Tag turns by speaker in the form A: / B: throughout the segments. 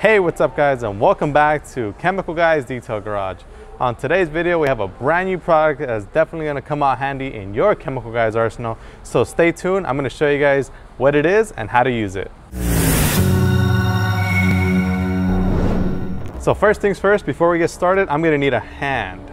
A: Hey, what's up guys, and welcome back to Chemical Guys Detail Garage. On today's video, we have a brand new product that's definitely going to come out handy in your Chemical Guys arsenal. So stay tuned. I'm going to show you guys what it is and how to use it. So first things first, before we get started, I'm going to need a hand.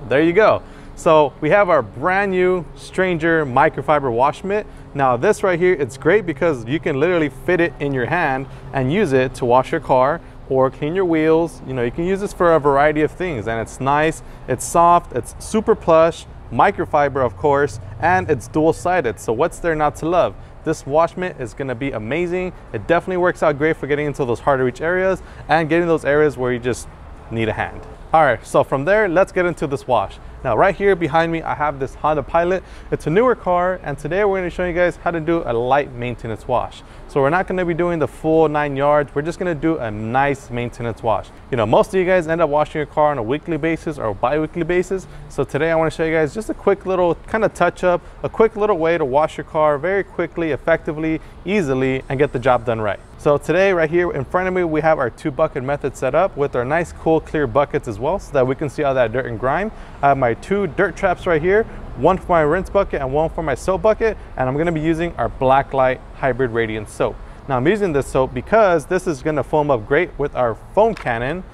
A: There you go. So we have our brand new Stranger microfiber wash mitt. Now this right here, it's great because you can literally fit it in your hand and use it to wash your car or clean your wheels. You know, you can use this for a variety of things, and it's nice, it's soft, it's super plush, microfiber of course, and it's dual-sided. So what's there not to love? This wash mitt is going to be amazing. It definitely works out great for getting into those hard to reach areas and getting those areas where you just need a hand. All right, so from there, let's get into this wash. Now right here behind me, I have this Honda Pilot. It's a newer car, and today we're going to show you guys how to do a light maintenance wash. So we're not going to be doing the full 9 yards. We're just going to do a nice maintenance wash. You know, most of you guys end up washing your car on a weekly basis or bi-weekly basis. So today I want to show you guys just a quick little kind of touch up, a quick little way to wash your car very quickly, effectively, easily, and get the job done right. So today right here in front of me, we have our 2-bucket method set up with our nice cool clear buckets as well, so that we can see all that dirt and grime. I have my 2 dirt traps right here, one for my rinse bucket and one for my soap bucket, and I'm going to be using our Blacklight Hybrid Radiant soap. Now I'm using this soap because this is going to foam up great with our foam cannon,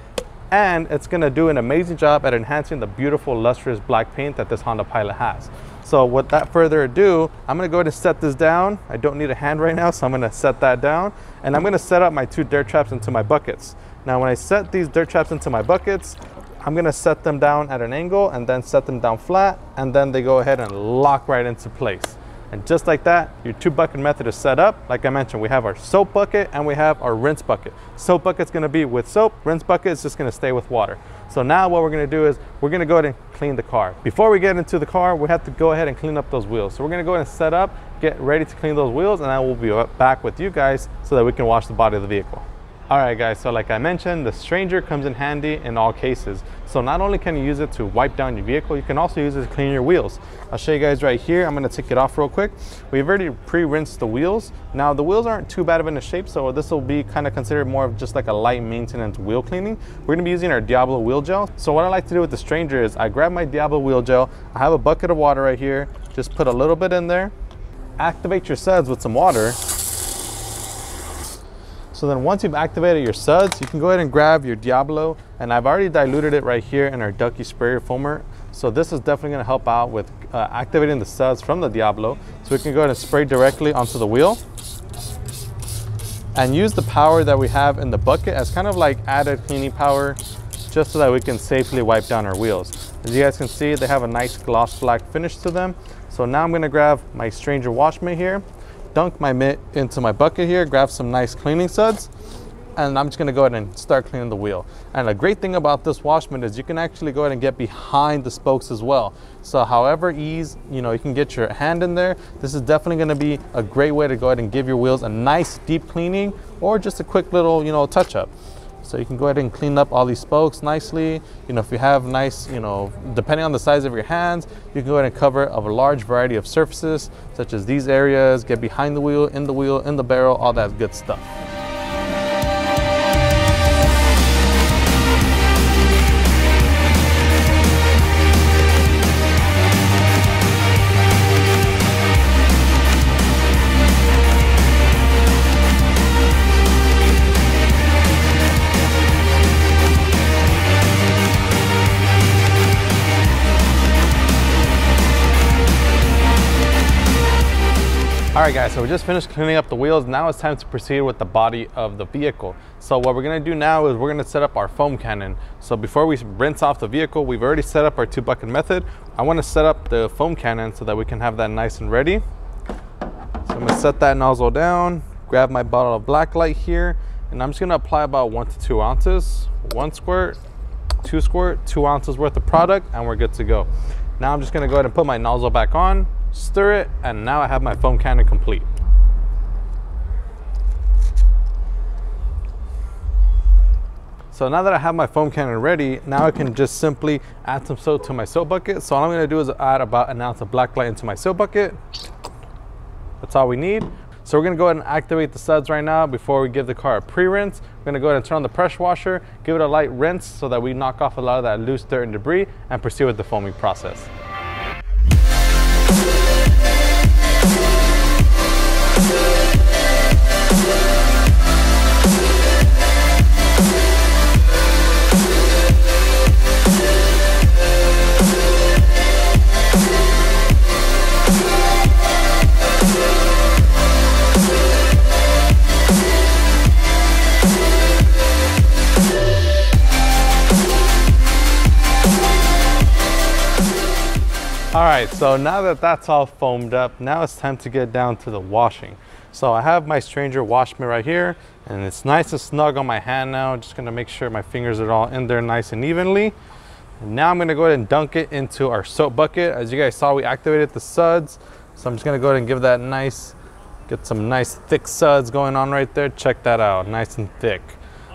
A: and it's going to do an amazing job at enhancing the beautiful lustrous black paint that this Honda Pilot has. So without further ado, I'm going to go ahead and set this down. I don't need a hand right now, so I'm going to set that down, and I'm going to set up my 2 dirt traps into my buckets. Now when I set these dirt traps into my buckets, I'm going to set them down at an angle and then set them down flat, and then they go ahead and lock right into place. And just like that, your 2-bucket method is set up. Like I mentioned, we have our soap bucket and we have our rinse bucket. Soap bucket's going to be with soap, rinse bucket is just going to stay with water. So now what we're going to do is we're going to go ahead and clean the car. Before we get into the car, we have to go ahead and clean up those wheels. So we're going to go ahead and set up, get ready to clean those wheels, and then we'll be back with you guys so that we can wash the body of the vehicle. All right guys, so like I mentioned, the Stranger comes in handy in all cases. So not only can you use it to wipe down your vehicle, you can also use it to clean your wheels. I'll show you guys right here. I'm going to take it off real quick. We've already pre-rinsed the wheels. Now the wheels aren't too bad of in a shape, so this will be kind of considered more of just like a light maintenance wheel cleaning. We're going to be using our Diablo wheel gel. So what I like to do with the Stranger is I grab my Diablo wheel gel. I have a bucket of water right here. Just put a little bit in there. Activate your suds with some water. So then once you've activated your suds, you can go ahead and grab your Diablo, and I've already diluted it right here in our Ducky sprayer foamer. So this is definitely going to help out with activating the suds from the Diablo. So we can go ahead and spray directly onto the wheel and use the power that we have in the bucket as kind of like added cleaning power, just so that we can safely wipe down our wheels. As you guys can see, they have a nice gloss black finish to them. So now I'm going to grab my Stranger wash mitt here, dunk my mitt into my bucket here, grab some nice cleaning suds, and I'm just going to go ahead and start cleaning the wheel. And the great thing about this wash mitt is you can actually go ahead and get behind the spokes as well. So however you can get your hand in there, this is definitely going to be a great way to go ahead and give your wheels a nice deep cleaning or just a quick little touch up. So you can go ahead and clean up all these spokes nicely. If you have nice, depending on the size of your hands, you can go ahead and cover a large variety of surfaces, such as these areas, get behind the wheel, in the barrel, all that good stuff. All right guys, so we just finished cleaning up the wheels. Now it's time to proceed with the body of the vehicle. So what we're gonna do now is we're gonna set up our foam cannon. So before we rinse off the vehicle, we've already set up our 2-bucket method. I wanna set up the foam cannon so that we can have that nice and ready. So I'm gonna set that nozzle down, grab my bottle of Blacklight here, and I'm just gonna apply about 1 to 2 ounces. 1 squirt, 2 squirt, 2 ounces worth of product, and we're good to go. Now I'm just gonna go ahead and put my nozzle back on, stir it, and now I have my foam cannon complete. So now that I have my foam cannon ready, now I can just simply add some soap to my soap bucket. So all I'm going to do is add about 1 ounce of Blacklight into my soap bucket. That's all we need. So we're gonna go ahead and activate the suds right now before we give the car a pre-rinse. We're gonna go ahead and turn on the pressure washer, give it a light rinse so that we knock off a lot of that loose dirt and debris, and proceed with the foaming process. All right, so now that that's all foamed up, now it's time to get down to the washing. So I have my Stranger wash mitt right here, and it's nice and snug on my hand now. Just gonna make sure my fingers are all in there nice and evenly. And now I'm gonna go ahead and dunk it into our soap bucket. As you guys saw, we activated the suds. So I'm just gonna go ahead and give that get some nice thick suds going on right there. Check that out, nice and thick.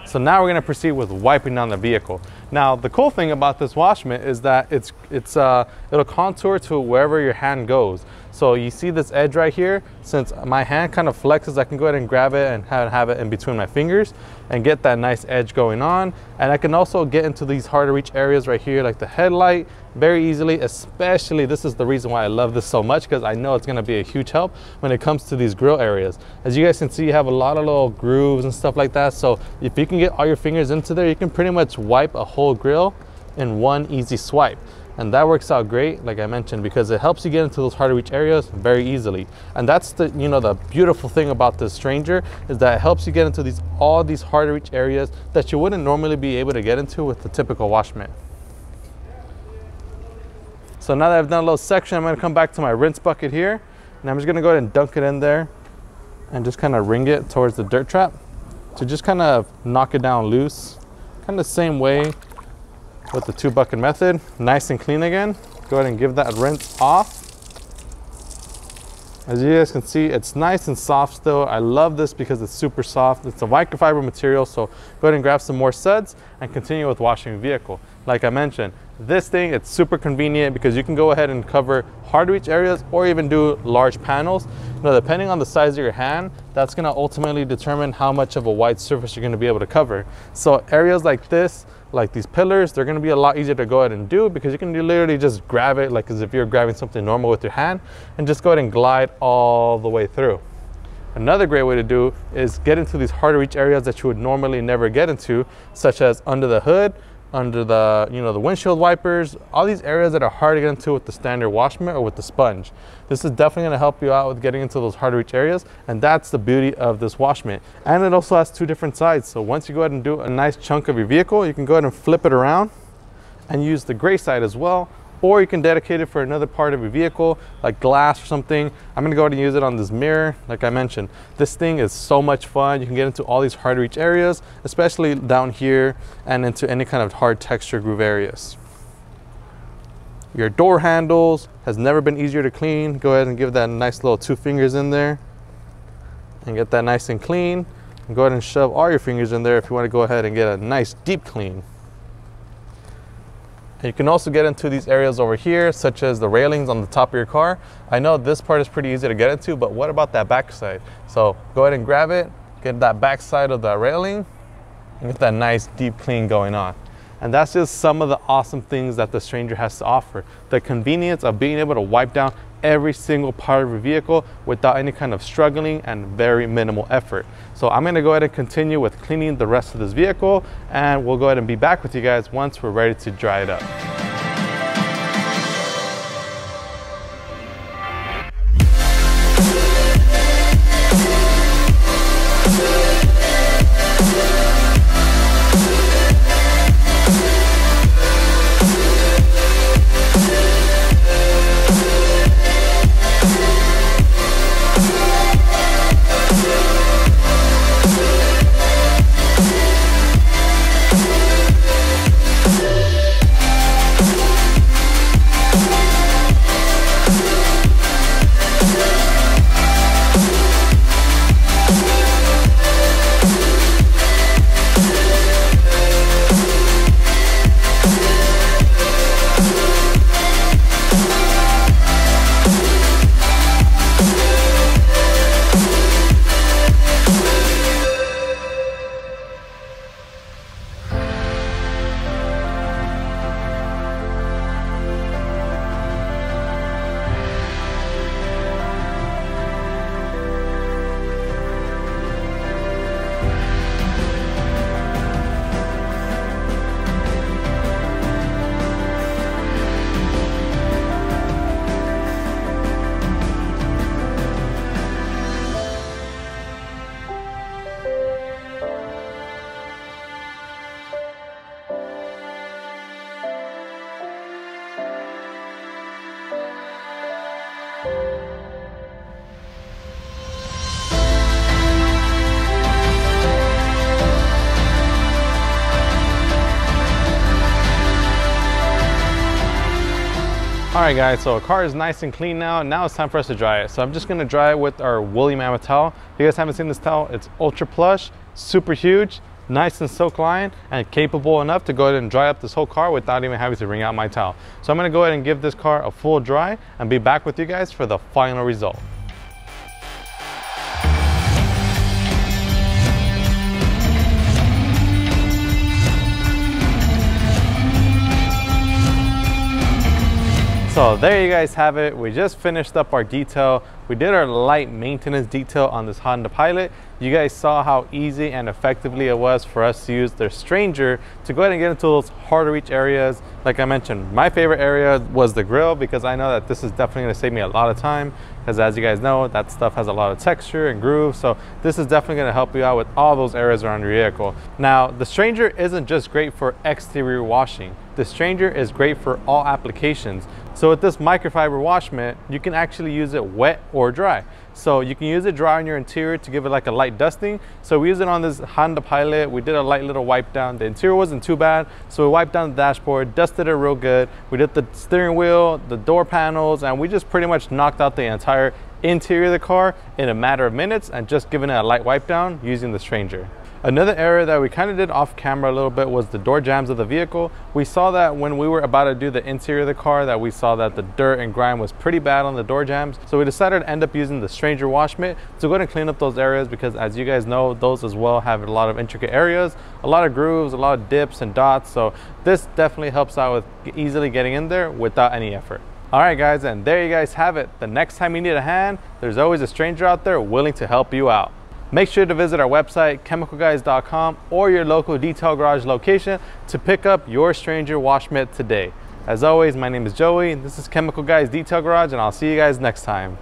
A: So now we're gonna proceed with wiping down the vehicle. Now, the cool thing about this wash mitt is that it'll contour to wherever your hand goes. So you see this edge right here, since my hand kind of flexes, I can go ahead and grab it and have it in between my fingers and get that nice edge going on. And I can also get into these hard to reach areas right here, like the headlight, very easily. Especially, this is the reason why I love this so much, because I know it's gonna be a huge help when it comes to these grill areas. As you guys can see, you have a lot of little grooves and stuff like that. So if you can get all your fingers into there, you can pretty much wipe a whole grill in one easy swipe. And that works out great, like I mentioned, because it helps you get into those hard to reach areas very easily. And that's the beautiful thing about this Stranger, is that it helps you get into all these hard to reach areas that you wouldn't normally be able to get into with the typical wash mitt. So now that I've done a little section, I'm gonna come back to my rinse bucket here, and I'm just gonna go ahead and dunk it in there and just kind of wring it towards the dirt trap to just kind of knock it down loose. Kind of the same way with the 2-bucket method. Nice and clean again. Go ahead and give that rinse off. As you guys can see, it's nice and soft still. I love this because it's super soft. It's a microfiber material, so go ahead and grab some more suds and continue with washing the vehicle. Like I mentioned, this thing, it's super convenient because you can go ahead and cover hard to reach areas or even do large panels. Depending on the size of your hand, that's gonna ultimately determine how much of a wide surface you're gonna be able to cover. So areas like this, like these pillars, they're gonna be a lot easier to go ahead and do because you can literally just grab it like as if you're grabbing something normal with your hand and just go ahead and glide all the way through. Another great way to do is get into these hard to reach areas that you would normally never get into, such as under the hood, under the the windshield wipers, all these areas that are hard to get into with the standard wash mitt or with the sponge. This is definitely going to help you out with getting into those hard to reach areas, and that's the beauty of this wash mitt. And it also has 2 different sides, so once you go ahead and do a nice chunk of your vehicle, you can go ahead and flip it around and use the gray side as well, or you can dedicate it for another part of your vehicle, like glass or something. I'm gonna go ahead and use it on this mirror. Like I mentioned, this thing is so much fun. You can get into all these hard to reach areas, especially down here and into any kind of hard texture groove areas. Your door handles has never been easier to clean. Go ahead and give that a nice little 2 fingers in there and get that nice and clean. And go ahead and shove all your fingers in there if you want to go ahead and get a nice deep clean. You can also get into these areas over here, such as the railings on the top of your car. I know this part is pretty easy to get into, but what about that back side? So go ahead and grab it, get that back side of the railing, and get that nice deep clean going on. And that's just some of the awesome things that the Stranger has to offer. The convenience of being able to wipe down every single part of your vehicle without any kind of struggling and very minimal effort. So I'm gonna go ahead and continue with cleaning the rest of this vehicle, and we'll go ahead and be back with you guys once we're ready to dry it up. All right guys, so our car is nice and clean now. Now it's time for us to dry it. So I'm just gonna dry it with our woolly mammoth towel. If you guys haven't seen this towel, it's ultra plush, super huge, nice and silk lined, and capable enough to go ahead and dry up this whole car without even having to wring out my towel. So I'm gonna go ahead and give this car a full dry and be back with you guys for the final result. So there you guys have it. We just finished up our detail. We did our light maintenance detail on this Honda Pilot. You guys saw how easy and effectively it was for us to use their stranger to go ahead and get into those hard to reach areas. Like I mentioned, my favorite area was the grill because I know that this is definitely going to save me a lot of time, because as you guys know, that stuff has a lot of texture and groove. So this is definitely going to help you out with all those areas around your vehicle. Now, the stranger isn't just great for exterior washing. The stranger is great for all applications. So with this microfiber wash mitt, you can actually use it wet or dry. So you can use it dry on your interior to give it like a light dusting. So we used it on this Honda Pilot. We did a light little wipe down. The interior wasn't too bad. So we wiped down the dashboard, dusted it real good. We did the steering wheel, the door panels, and we just pretty much knocked out the entire interior of the car in a matter of minutes and just giving it a light wipe down using the stranger. Another area that we kind of did off camera a little bit was the door jambs of the vehicle. We saw that when we were about to do the interior of the car, that we saw that the dirt and grime was pretty bad on the door jambs. So we decided to end up using the stranger wash mitt to go ahead and clean up those areas, because as you guys know, those as well have a lot of intricate areas, a lot of grooves, a lot of dips and dots. So this definitely helps out with easily getting in there without any effort. All right guys, and there you guys have it. The next time you need a hand, there's always a stranger out there willing to help you out. Make sure to visit our website, chemicalguys.com, or your local detail garage location to pick up your stranger wash mitt today. As always, my name is Joey. This is Chemical Guys Detail Garage, and I'll see you guys next time.